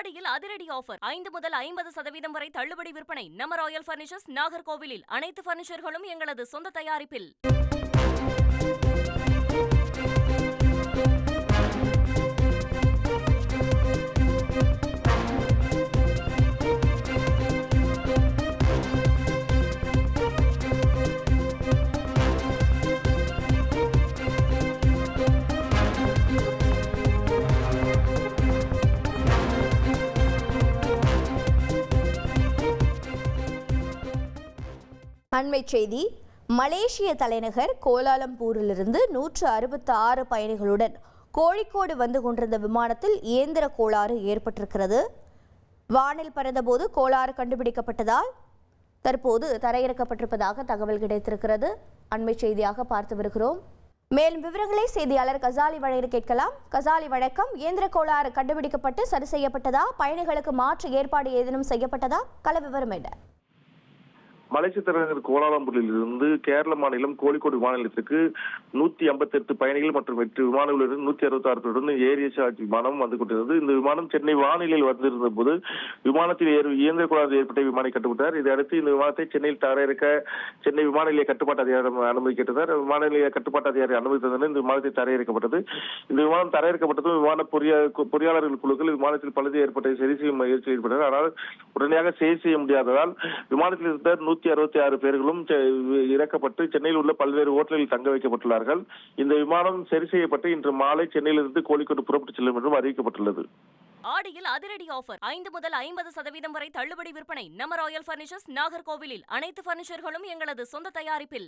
ஆடியில் அதிரடி ஆஃபர் 5 முதல் 50% வரை தள்ளுபடி விற்பனை. நம்ம ராயல் பர்னிச்சர்ஸ், நாகர்கோவிலில். அனைத்து பர்னிச்சர்களும் எங்களது சொந்த தயாரிப்பில். அண்மைச் செய்தி. மலேசிய தலைநகர் கோலாலம்பூரிலிருந்து 166 பயணிகளுடன் கோழிக்கோடு வந்து கொண்டிருந்த விமானத்தில் இயந்திர கோளாறு ஏற்பட்டிருக்கிறது. வானில் பறந்தபோது கோளாறு கண்டுபிடிக்கப்பட்டதால் தற்போது தரையிறக்கப்பட்டிருப்பதாக தகவல் கிடைத்திருக்கிறது. அண்மைச் செய்தியாக பார்த்து வருகிறோம். மேலும் விவரங்களை செய்தியாளர் கசாலி வழங்க கேட்கலாம். கசாலி, வணக்கம். இயந்திர கோளாறு கண்டுபிடிக்கப்பட்டு சரி செய்யப்பட்டதா? பயணிகளுக்கு மாற்று ஏற்பாடு ஏதேனும் செய்யப்பட்டதா? கள விவரம் என்ன? மலேசிய தலைநகர் கோலாலம்பூரில் இருந்து கேரள மாநிலம் கோழிக்கோடு விமான நிலையத்திற்கு 158 பயணிகள் மற்றும் 8 விமானங்களிலிருந்து 166 பேருடன் ஏர் ஏசியா விமானம் வந்து கொண்டிருந்தது. இந்த விமானம் சென்னை வானிலையில் வந்திருந்த போது விமானத்தில் இயந்திர கோளாறு ஏற்பட்ட விமானி கட்டுப்பட்டார். இதையடுத்து இந்த விமானத்தை சென்னையில் தரையிறக்க சென்னை விமான நிலைய கட்டுப்பாட்டு அதிகாரி அனுமதி கேட்டனர். விமான நிலைய கட்டுப்பாட்டு அதிகாரி அனுமதி தந்தனர். இந்த விமானத்தை தரையிறக்கப்பட்டது. இந்த விமானம் தரையிறக்கப்பட்டதும் விமான பொறியாளர்கள் குழுக்கள் விமானத்தில் பழுது ஏற்பட்ட சரி செய்யும் முயற்சி ஈடுபட்டனர். ஆனால் உடனடியாக சரி செய்ய முடியாததால் விமானத்தில் இருந்த 166 பேர்களும் இறக்கப்பட்டு சென்னையில் உள்ள பல்வேறு ஓட்டல்களில் தங்க வைக்கப்பட்டுள்ளார்கள். இந்த விமானம் சரி செய்யப்பட்டு இன்று மாலை சென்னையிலிருந்து கோழிக்கோடு புறப்பட்டு செல்லும் என்றும் அறிவிக்கப்பட்டுள்ளது. ஆடியில் அதிரடி ஆஃபர் 5 முதல் 50% வரை தள்ளுபடி விற்பனை. நம்ம ராயல் பர்னிச்சர்ஸ், நாகர்கோவிலில். அனைத்து பர்னிச்சர்களும் எங்களது சொந்த தயாரிப்பில்.